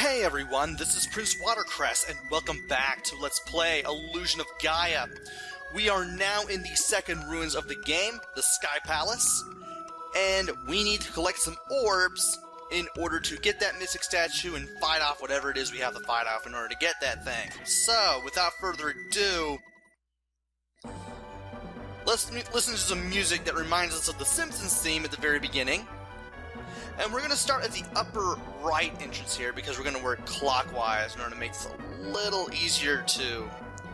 Hey everyone, this is Prince Watercress, and welcome back to Let's Play Illusion of Gaia. We are now in the second ruins of the game, the Sky Palace, and we need to collect some orbs in order to get that mystic statue and fight off whatever it is we have to fight off in order to get that thing. So, without further ado, let's listen to some music that reminds us of the Simpsons theme at the very beginning. And we're going to start at the upper right entrance here because we're going to work clockwise in order to make it a little easier to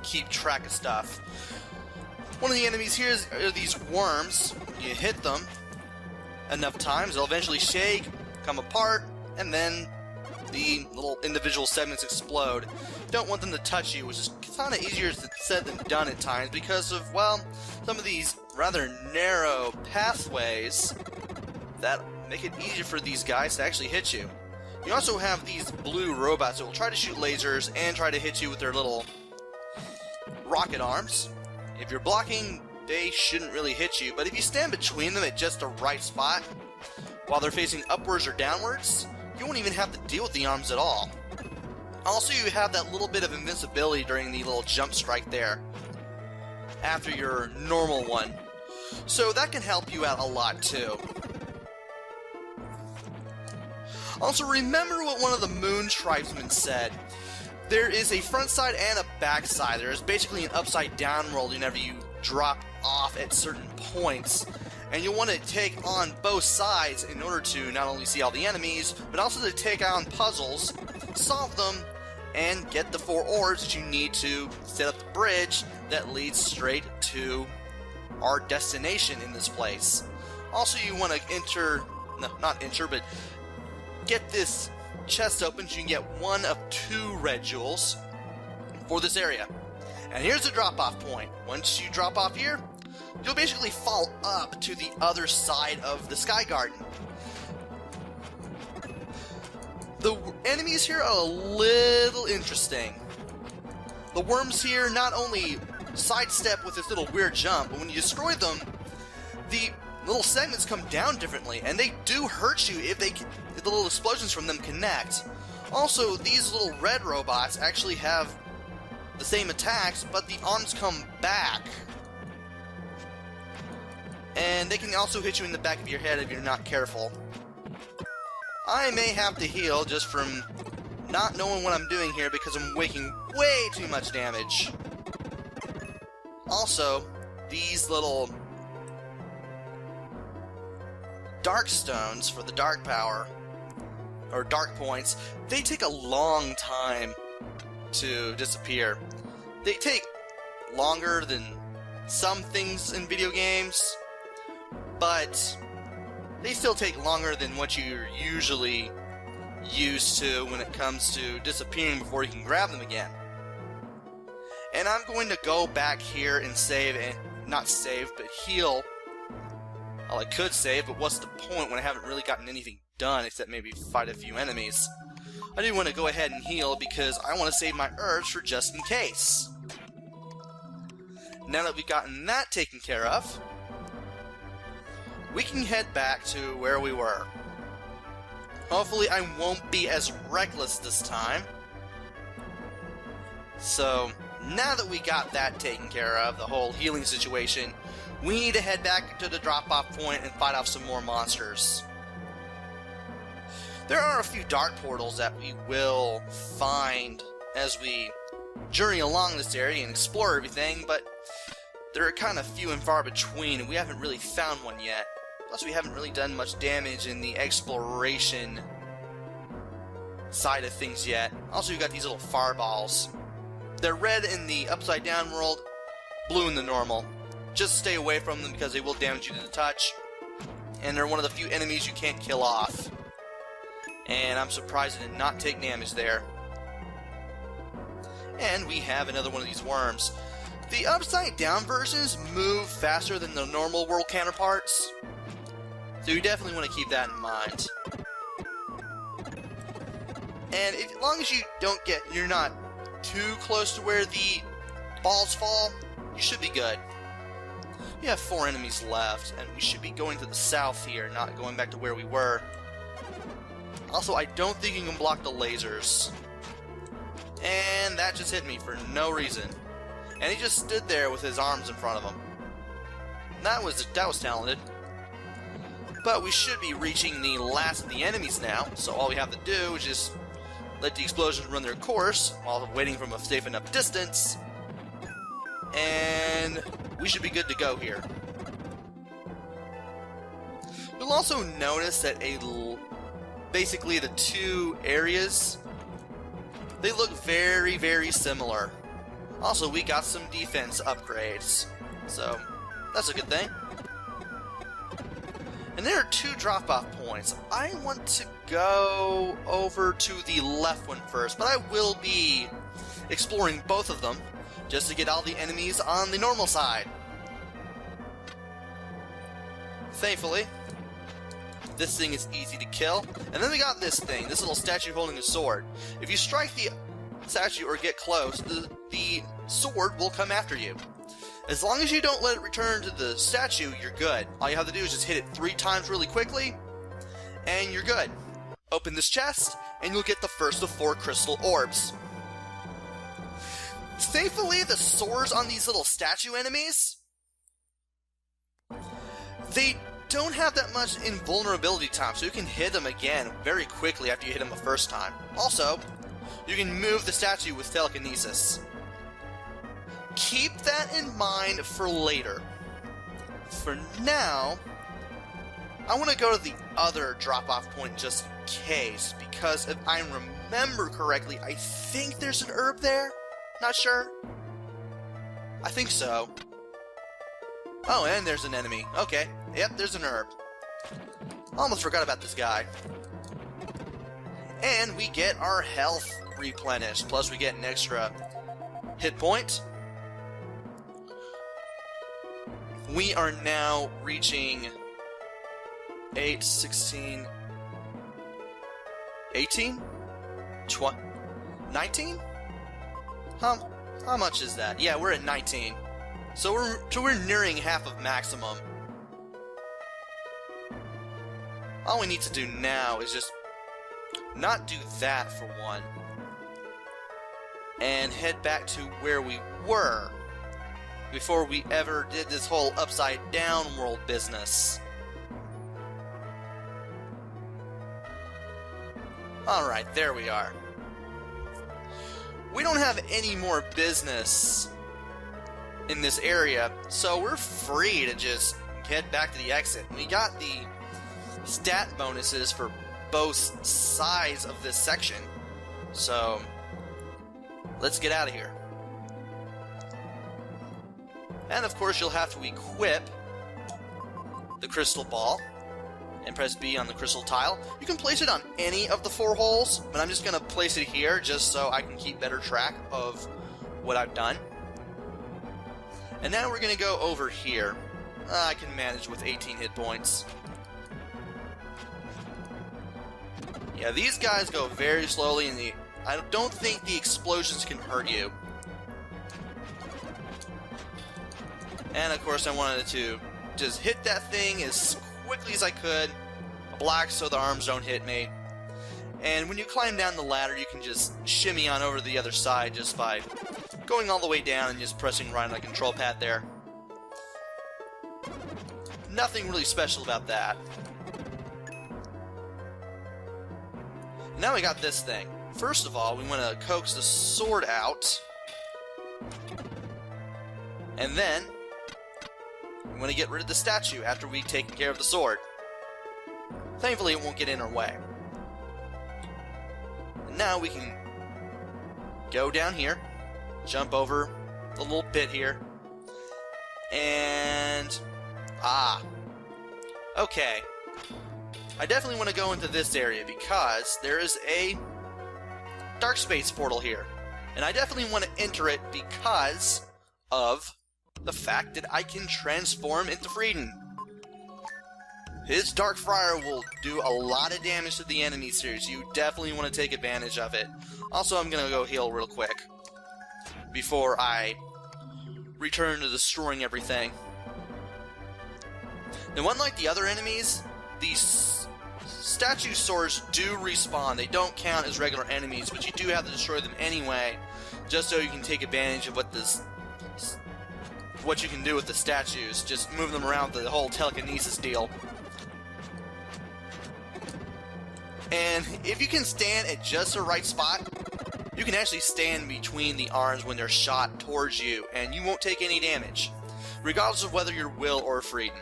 keep track of stuff. One of the enemies here are these worms. You hit them enough times, they'll eventually shake, come apart, and then the little individual segments explode. Don't want them to touch you, which is kind of easier said than done at times because of, well, some of these rather narrow pathways that make it easier for these guys to actually hit you. You also have these blue robots that will try to shoot lasers and try to hit you with their little rocket arms. If you're blocking, they shouldn't really hit you, but if you stand between them at just the right spot, while they're facing upwards or downwards, you won't even have to deal with the arms at all. Also, you have that little bit of invincibility during the little jump strike there, after your normal one. So that can help you out a lot too. Also, remember what one of the Moon Tribesmen said. There is a front side and a back side. There is basically an upside down world whenever you drop off at certain points. And you'll want to take on both sides in order to not only see all the enemies, but also to take on puzzles, solve them, and get the 4 orbs that you need to set up the bridge that leads straight to our destination in this place. Also, you want to get this chest open so you can get one of 2 red jewels for this area. And here's the drop-off point. Once you drop off here, you'll basically fall up to the other side of the Sky Garden. The enemies here are a little interesting. The worms here not only sidestep with this little weird jump, but when you destroy them, the little segments come down differently, and they do hurt you if the little explosions from them connect. Also, these little red robots actually have the same attacks, but the arms come back. And they can also hit you in the back of your head if you're not careful. I may have to heal just from not knowing what I'm doing here because I'm making way too much damage. Also, these little dark stones for the dark power, or dark points, they take a long time to disappear. They take longer than some things in video games, but they still take longer than what you're usually used to when it comes to disappearing before you can grab them again. And I'm going to go back here and save, and not save, but heal. Well, I could save, but what's the point when I haven't really gotten anything done except maybe fight a few enemies? I do want to go ahead and heal because I want to save my herbs for just in case. Now that we've gotten that taken care of, we can head back to where we were. Hopefully I won't be as reckless this time. So, now that we got that taken care of, the whole healing situation, we need to head back to the drop-off point and fight off some more monsters. There are a few dark portals that we will find as we journey along this area and explore everything, but they're kind of few and far between, and we haven't really found one yet. Plus, we haven't really done much damage in the exploration side of things yet. Also, you've got these little fireballs. They're red in the upside-down world, blue in the normal. Just stay away from them because they will damage you to the touch. And they're one of the few enemies you can't kill off. And I'm surprised it did not take damage there. And we have another one of these worms. The upside down versions move faster than the normal world counterparts. So you definitely want to keep that in mind. And as long as you're not too close to where the balls fall, you should be good. We have 4 enemies left, and we should be going to the south here, not going back to where we were. Also, I don't think you can block the lasers. And that just hit me for no reason. And he just stood there with his arms in front of him. That was talented. But we should be reaching the last of the enemies now, so all we have to do is just let the explosions run their course while waiting from a safe enough distance. And we should be good to go here. You'll also notice that basically the two areas, they look very, very similar. Also, we got some defense upgrades, so that's a good thing. And there are two drop-off points. I want to go over to the left one first, but I will be exploring both of them just to get all the enemies on the normal side. Thankfully, this thing is easy to kill. And then we got this thing, this little statue holding a sword. If you strike the statue or get close, the sword will come after you. As long as you don't let it return to the statue, you're good. All you have to do is just hit it 3 times really quickly, and you're good. Open this chest, and you'll get the first of 4 crystal orbs. Thankfully, the swords on these little statue enemies, they don't have that much invulnerability time, so you can hit them again very quickly after you hit them the first time. Also, you can move the statue with telekinesis. Keep that in mind for later. For now, I want to go to the other drop-off point just in case, because if I remember correctly, I think there's an herb there? Not sure. I think so. Oh, and there's an enemy. Okay. Yep, there's an herb. Almost forgot about this guy. And we get our health replenished, plus we get an extra hit point. We are now reaching 8, 16, 18, 20, 19? How much is that? Yeah, we're at 19. So we're nearing half of maximum. All we need to do now is just not do that for one, and head back to where we were before we ever did this whole upside down world business. Alright, there we are. We don't have any more business in this area, so we're free to just head back to the exit. We got the stat bonuses for both sides of this section, so let's get out of here. And of course you'll have to equip the crystal ball and press B on the crystal tile. You can place it on any of the 4 holes, but I'm just going to place it here just so I can keep better track of what I've done. And now we're going to go over here. I can manage with 18 hit points. Yeah, these guys go very slowly, and I don't think the explosions can hurt you. And of course I wanted to just hit that thing as quickly as I could, block so the arms don't hit me. And when you climb down the ladder, you can just shimmy on over to the other side just by going all the way down and just pressing right on the control pad there. Nothing really special about that. Now we got this thing. First of all, we want to coax the sword out. And then we want to get rid of the statue after we've taken care of the sword. Thankfully, it won't get in our way. And now we can go down here, jump over the little pit here, and okay. I definitely want to go into this area because there is a dark space portal here, and I definitely want to enter it because of the fact that I can transform into Frieden. His Dark Friar will do a lot of damage to the enemies here, so you definitely want to take advantage of it. Also, I'm going to go heal real quick before I return to destroying everything. Now, unlike the other enemies, these statue swords do respawn. They don't count as regular enemies, but you do have to destroy them anyway, just so you can take advantage of what you can do with the statues. Just move them around with the whole telekinesis deal. And if you can stand at just the right spot, you can actually stand between the arms when they're shot towards you, and you won't take any damage, regardless of whether you're Will or Frieden.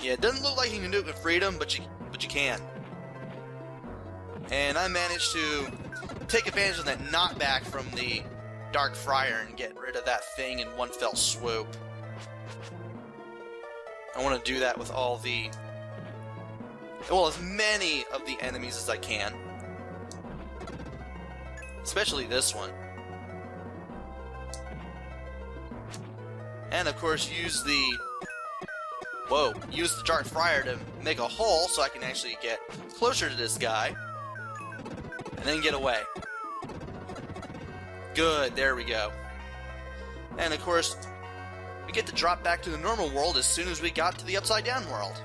Yeah, it doesn't look like you can do it with Freedom, but you can. And I managed to take advantage of that knockback from the Dark Friar and get rid of that thing in one fell swoop. I want to do that with all the... well, as many of the enemies as I can. Especially this one. And of course use the... use the Dark Friar to make a hole so I can actually get closer to this guy. And then get away. Good, there we go. And of course, we get to drop back to the normal world as soon as we got to the Upside Down world.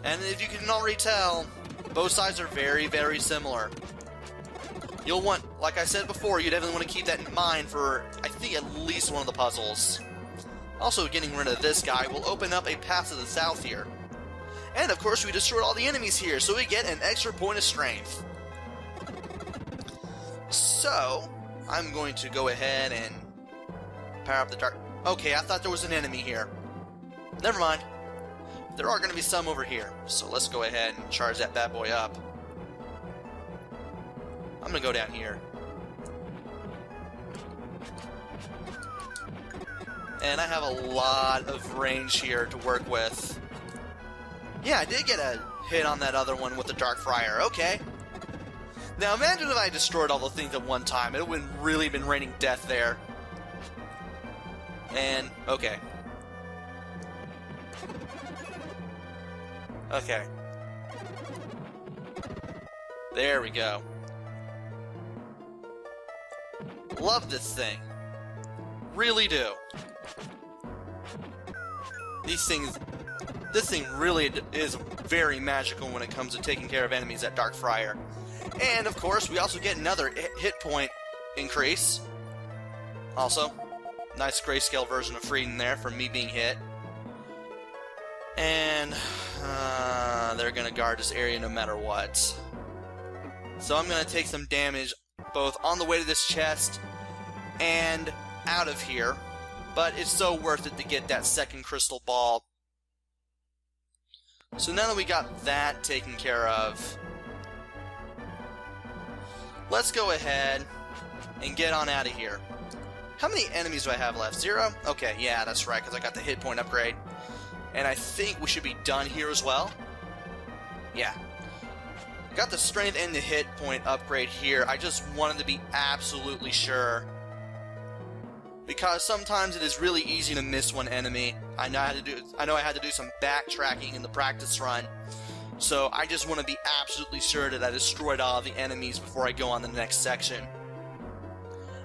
And if you can already tell, both sides are very, very similar. You'll want, like I said before, you definitely want to keep that in mind for, I think, at least one of the puzzles. Also, getting rid of this guy will open up a path to the south here. And of course, we destroyed all the enemies here, so we get an extra point of strength. So, I'm going to go ahead and power up the dark... okay, I thought there was an enemy here. Never mind. There are going to be some over here, so let's go ahead and charge that bad boy up. I'm going to go down here. And I have a lot of range here to work with. Yeah, I did get a hit on that other one with the Dark Friar. Okay. Now imagine if I destroyed all the things at one time. It would have really been raining death there. And, okay. Okay. There we go. Love this thing. Really do. This thing really is very magical when it comes to taking care of enemies at Dark Friar. And of course, we also get another hit point increase. Also, nice grayscale version of Frieden there from me being hit. And they're gonna guard this area no matter what. So I'm gonna take some damage both on the way to this chest and out of here. But it's so worth it to get that second crystal ball. So now that we got that taken care of, let's go ahead and get on out of here. How many enemies do I have left? 0? Okay, yeah, that's right, because I got the hit point upgrade. And I think we should be done here as well. Yeah. Got the strength and the hit point upgrade here. I just wanted to be absolutely sure. Because sometimes it is really easy to miss one enemy. I know I had to do some backtracking in the practice run. So I just want to be absolutely sure that I destroyed all the enemies before I go on the next section.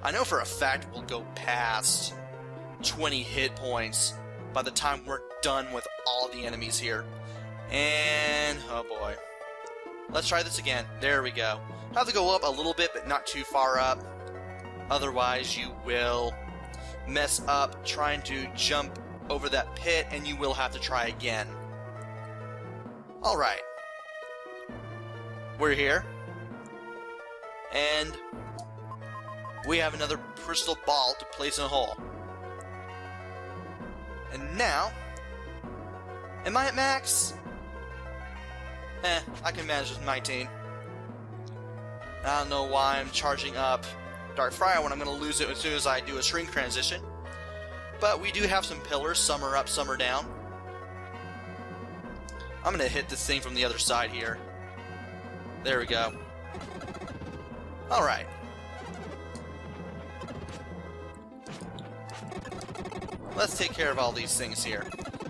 I know for a fact we'll go past 20 hit points by the time we're done with all the enemies here. And, oh boy. Let's try this again. There we go. I have to go up a little bit, but not too far up. Otherwise, you will mess up trying to jump over that pit, and you will have to try again. Alright. We're here. And we have another crystal ball to place in a hole. And now, am I at max? I can manage with 19. I don't know why I'm charging up Dark Friar when I'm going to lose it as soon as I do a shrink transition. But we do have some pillars, some are up, some are down. I'm going to hit this thing from the other side here. There we go. Alright. Let's take care of all these things here.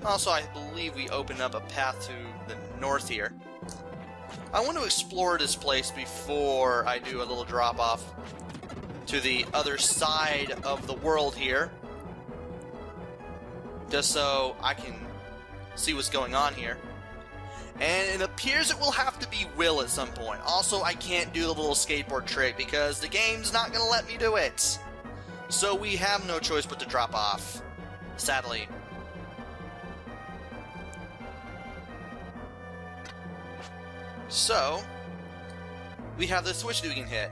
Also, I believe we open up a path to the north here. I want to explore this place before I do a little drop-off to the other side of the world here. Just so I can see what's going on here. And it appears it will have to be Will at some point. Also, I can't do the little skateboard trick because the game's not going to let me do it. So we have no choice but to drop off, sadly. So, we have this switch that we can hit.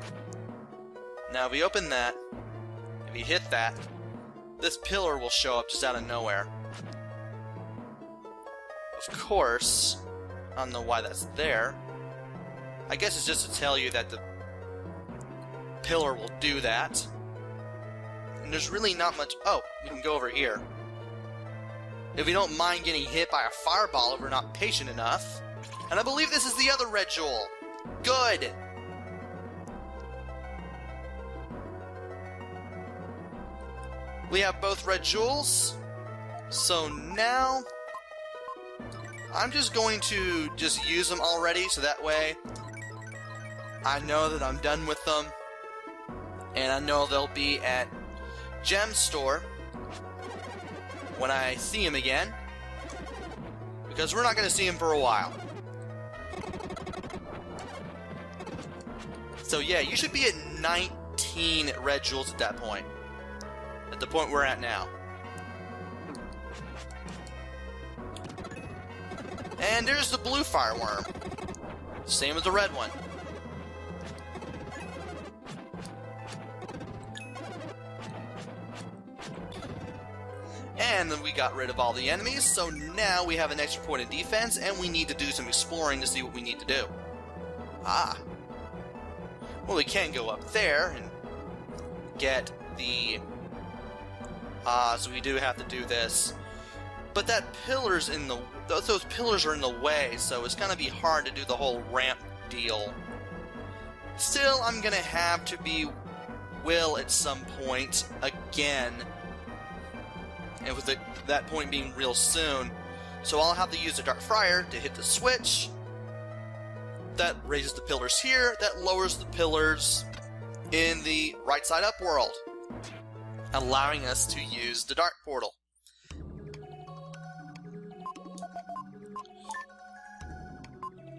Now, if we open that, if we hit that, this pillar will show up just out of nowhere. Of course, I don't know why that's there. I guess it's just to tell you that the pillar will do that. And there's really not much... Oh, we can go over here. If we don't mind getting hit by a fireball if we're not patient enough. And I believe this is the other red jewel. Good! We have both red jewels. So now... I'm just going to just use them already, so that way I know that I'm done with them. And I know they'll be at Gem Store when I see him again. Because we're not going to see him for a while. So yeah, you should be at 19 red jewels at that point. At the point we're at now. And there's the blue fireworm. Same as the red one. And then we got rid of all the enemies, so now we have an extra point of defense, and we need to do some exploring to see what we need to do. Ah. Well, we can go up there and get the... so we do have to do this. But that pillar's in the... Those pillars are in the way, so it's going to be hard to do the whole ramp deal. Still, I'm going to have to be Will at some point again. And with that point being real soon. So I'll have to use the Dark Friar to hit the switch. That raises the pillars here. That lowers the pillars in the right side up world. Allowing us to use the Dark Portal.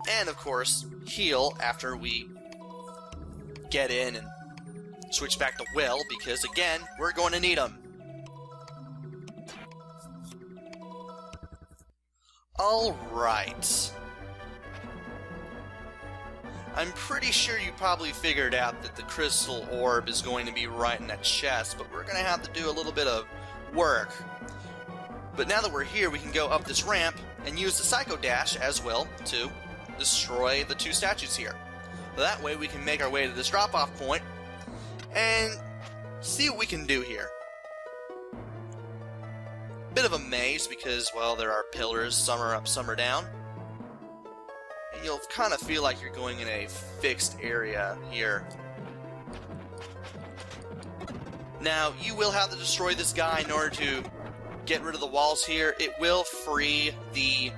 And, of course, heal after we get in and switch back to Will, because, again, we're going to need them. Alright. I'm pretty sure you probably figured out that the Crystal Orb is going to be right in that chest, but we're going to have to do a little bit of work. But now that we're here, we can go up this ramp and use the Psycho Dash as well to destroy the two statues here. That way we can make our way to this drop-off point and see what we can do here. Bit of a maze because, well, there are pillars, some are up, some are down. And you'll kind of feel like you're going in a fixed area here. Now, you will have to destroy this guy in order to get rid of the walls here. It will free the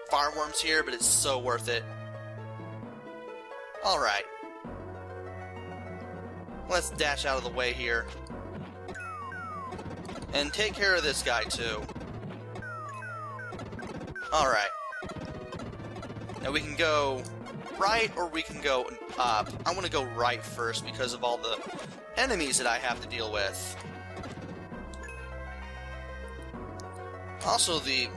fireworms here, but it's so worth it. Alright. Let's dash out of the way here. And take care of this guy, too. Alright. Now we can go right, or we can go up. I want to go right first because of all the enemies that I have to deal with. Also, the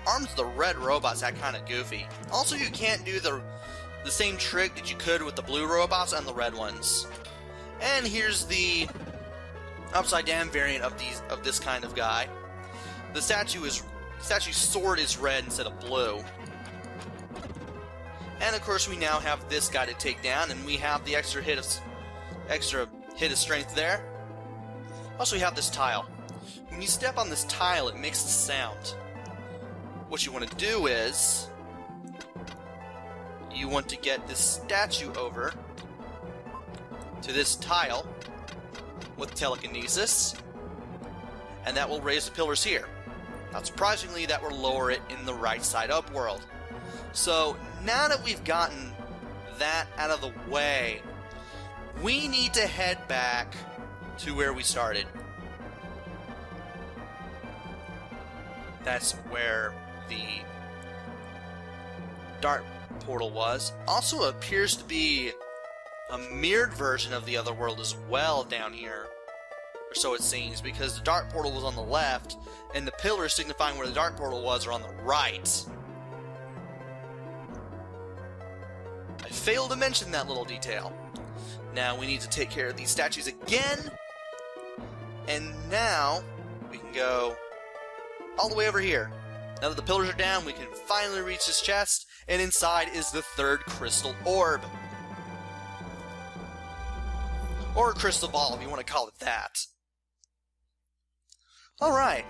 arms of the red robots act kind of goofy. Also, you can't do the same trick that you could with the blue robots on the red ones. And here's the upside down variant of this kind of guy. The statue's sword is red instead of blue. And of course, we now have this guy to take down, and we have the extra hit of strength there. Also, we have this tile. When you step on this tile, it makes a sound. What you want to do is you want to get this statue over to this tile with telekinesis, and that will raise the pillars here. Not surprisingly, that will lower it in the right side up world. So now that we've gotten that out of the way, we need to head back to where we started. That's where the dark portal was. Also appears to be a mirrored version of the other world as well down here. Or so it seems, because the dark portal was on the left, and the pillars signifying where the dark portal was are on the right. I failed to mention that little detail. Now we need to take care of these statues again. And now we can go all the way over here. Now that the pillars are down, we can finally reach this chest, and inside is the third Crystal Orb. Or Crystal Ball, if you want to call it that. Alright.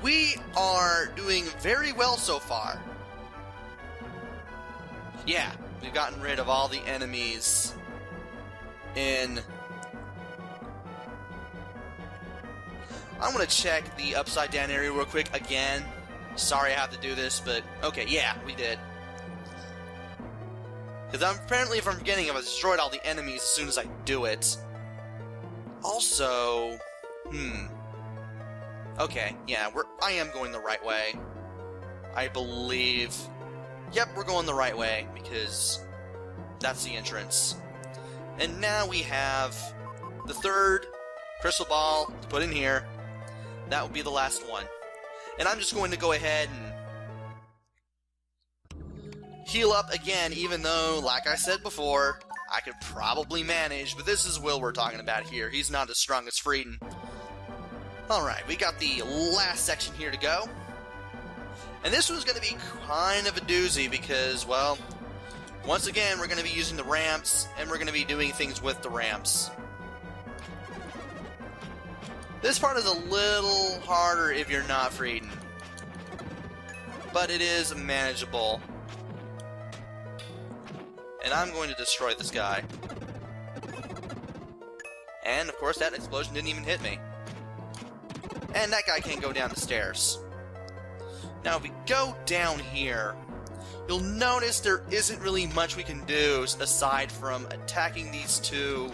We are doing very well so far. Yeah, we've gotten rid of all the enemies in... I'm going to check the upside down area real quick again. Sorry I have to do this, but okay, yeah, we did. Because apparently, if I'm forgetting, I've destroyed all the enemies as soon as I do it. Also, okay, yeah, I am going the right way. I believe. Yep, we're going the right way, because that's the entrance. And now we have the third crystal ball to put in here. That will be the last one. And I'm just going to go ahead and heal up again, even though, like I said before, I could probably manage, but this is Will we're talking about here. He's not as strong as Frieden. Alright, we got the last section here to go. And this one's going to be kind of a doozy because, well, once again, we're going to be using the ramps, and we're going to be doing things with the ramps. This part is a little harder if you're not Frieden, but it is manageable. And I'm going to destroy this guy. And, of course, that explosion didn't even hit me. And that guy can't go down the stairs. Now, if we go down here, you'll notice there isn't really much we can do aside from attacking these two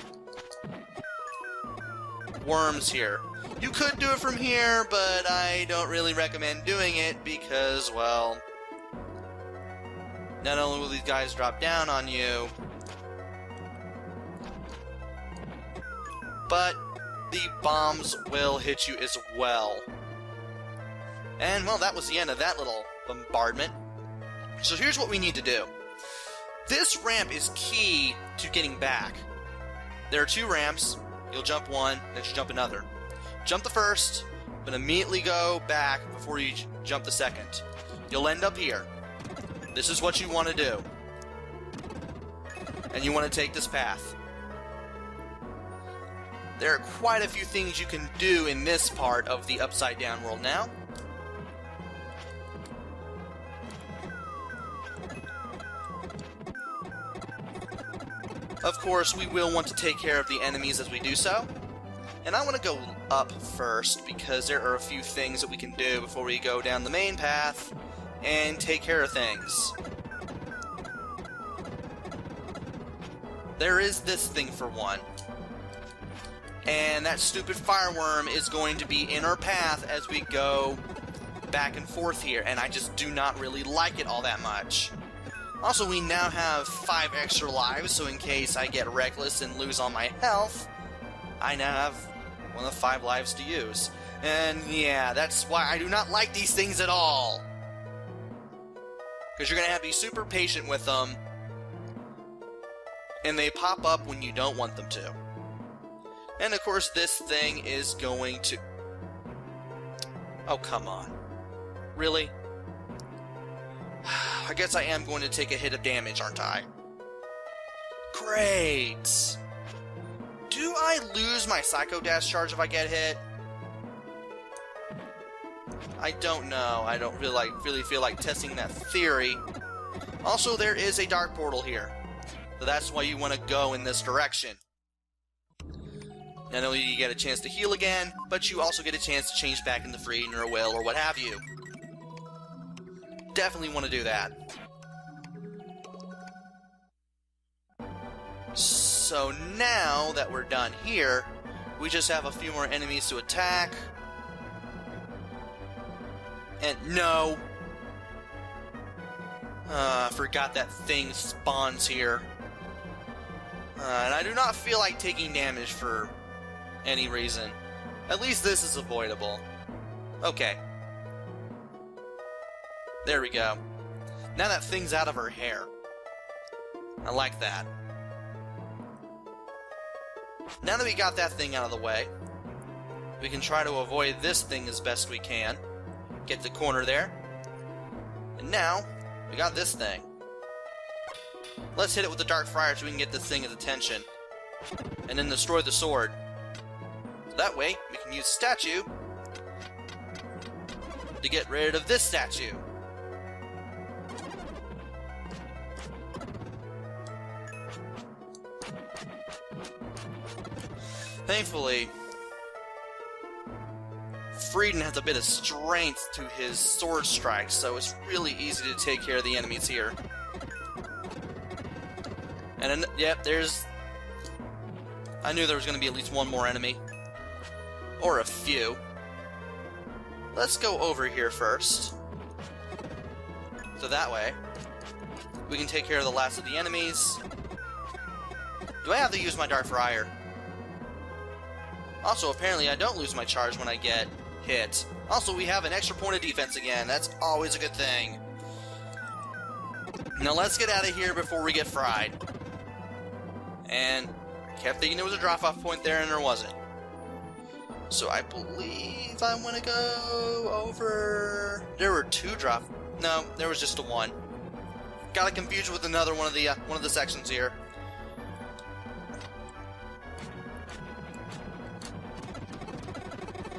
worms here. You could do it from here, but I don't really recommend doing it because, well, not only will these guys drop down on you, but the bombs will hit you as well. And, well, that was the end of that little bombardment. So here's what we need to do. This ramp is key to getting back. There are two ramps. You'll jump one, then you jump another. Jump the first, but immediately go back before you jump the second. You'll end up here. This is what you want to do. And you want to take this path. There are quite a few things you can do in this part of the Upside Down world now. Of course, we will want to take care of the enemies as we do so. And I want to go up first, because there are a few things that we can do before we go down the main path and take care of things. There is this thing for one. And that stupid fireworm is going to be in our path as we go back and forth here, and I just do not really like it all that much. Also, we now have 5 extra lives, so in case I get reckless and lose all my health, I now have one of the 5 lives to use. And yeah, that's why I do not like these things at all. Because you're going to have to be super patient with them, and they pop up when you don't want them to. And of course, this thing is going to... Oh, come on. Really? I guess I am going to take a hit of damage, aren't I? Great! Do I lose my Psycho Dash charge if I get hit? I don't know. I don't really feel like testing that theory. Also, there is a dark portal here. So that's why you want to go in this direction. Not only do you get a chance to heal again, but you also get a chance to change back into Frieden or Will or what have you. Definitely want to do that. So now that we're done here, we just have a few more enemies to attack. And no. I forgot that thing spawns here. And I do not feel like taking damage for any reason. At least this is avoidable. Okay. There we go. Now that thing's out of her hair. I like that. Now that we got that thing out of the way, we can try to avoid this thing as best we can. Get the corner there. And now, we got this thing. Let's hit it with the Dark Friar so we can get this thing's attention. And then destroy the sword. So that way, we can use statue to get rid of this statue. Thankfully, Frieden has a bit of strength to his sword strikes, so it's really easy to take care of the enemies here. And yep, there's... I knew there was going to be at least one more enemy. Or a few. Let's go over here first. So that way, we can take care of the last of the enemies. Do I have to use my Dark Friar? Also, apparently I don't lose my charge when I get hit. Also, we have an extra point of defense again. That's always a good thing. Now let's get out of here before we get fried. And I kept thinking there was a drop-off point there, and there wasn't. So I believe I want to go over... There were two drop... No, there was just a one. Got it confused with another one of the sections here.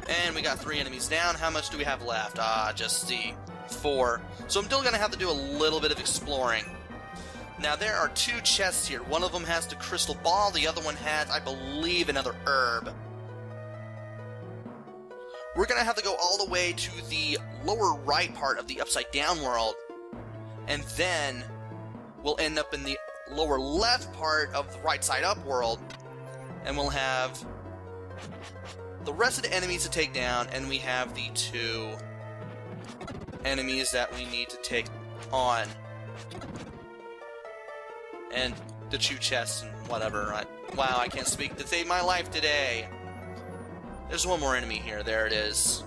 And we got 3 enemies down. How much do we have left? Just the 4. So I'm still going to have to do a little bit of exploring. Now, there are 2 chests here. One of them has the crystal ball. The other one has, I believe, another herb. We're going to have to go all the way to the lower right part of the Upside Down world. And then we'll end up in the lower left part of the Right Side Up world. And we'll have the rest of the enemies to take down, and we have the 2 enemies that we need to take on. And the 2 chests and whatever. Wow, I can't speak to save my life today. There's one more enemy here. There it is.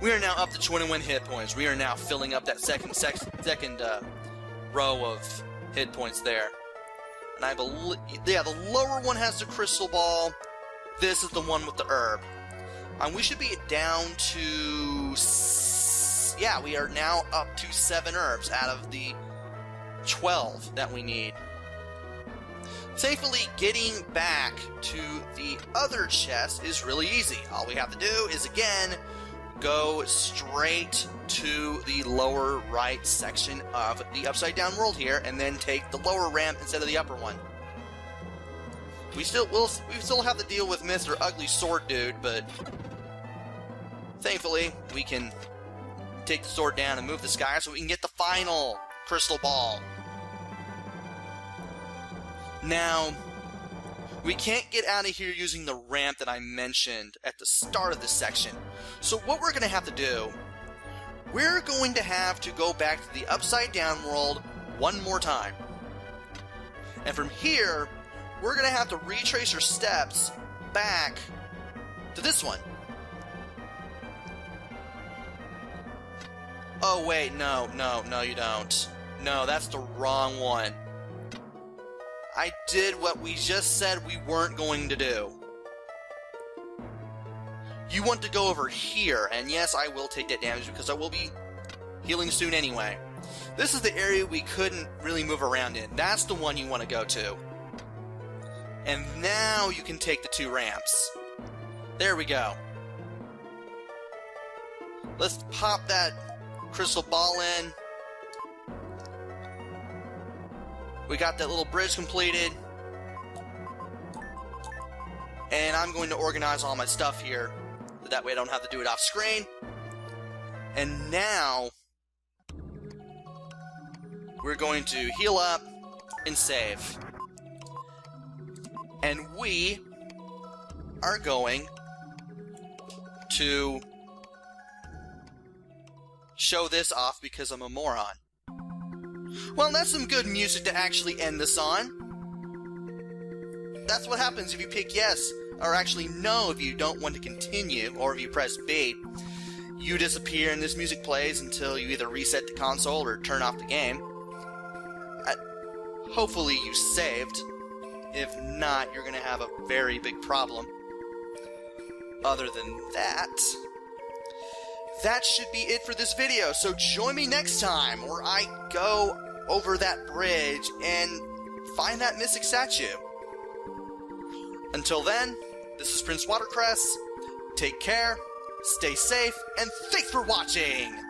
We are now up to 21 hit points. We are now filling up that second row of hit points there. And I believe, yeah, the lower one has the crystal ball. This is the one with the herb. And we should be down to... Yeah, we are now up to 7 herbs out of the 12 that we need. Thankfully, getting back to the other chest is really easy. All we have to do is, again, go straight to the lower right section of the Upside Down world here, and then take the lower ramp instead of the upper one. We still have to deal with Mr. Ugly Sword Dude, but thankfully we can take the sword down and move this guy so we can get the final crystal ball. Now, we can't get out of here using the ramp that I mentioned at the start of this section. So what we're going to have to do, we're going to have to go back to the Upside Down world one more time. And from here, we're going to have to retrace our steps back to this one. Oh wait, no, you don't. No, that's the wrong one. I did what we just said we weren't going to do. You want to go over here, and yes, I will take that damage because I will be healing soon anyway. This is the area we couldn't really move around in. That's the one you want to go to. And now you can take the 2 ramps. There we go. Let's pop that crystal ball in. We got that little bridge completed. And I'm going to organize all my stuff here. So that way I don't have to do it off screen. And now we're going to heal up and save. And we are going to show this off because I'm a moron. Well, that's some good music to actually end this on. That's what happens if you pick yes, or actually no if you don't want to continue, or if you press B. You disappear and this music plays until you either reset the console or turn off the game. Hopefully you saved. If not, you're going to have a very big problem. Other than that, that should be it for this video. So join me next time where I go over that bridge and find that missing statue. Until then, this is Prince Watercress. Take care, stay safe, and thanks for watching!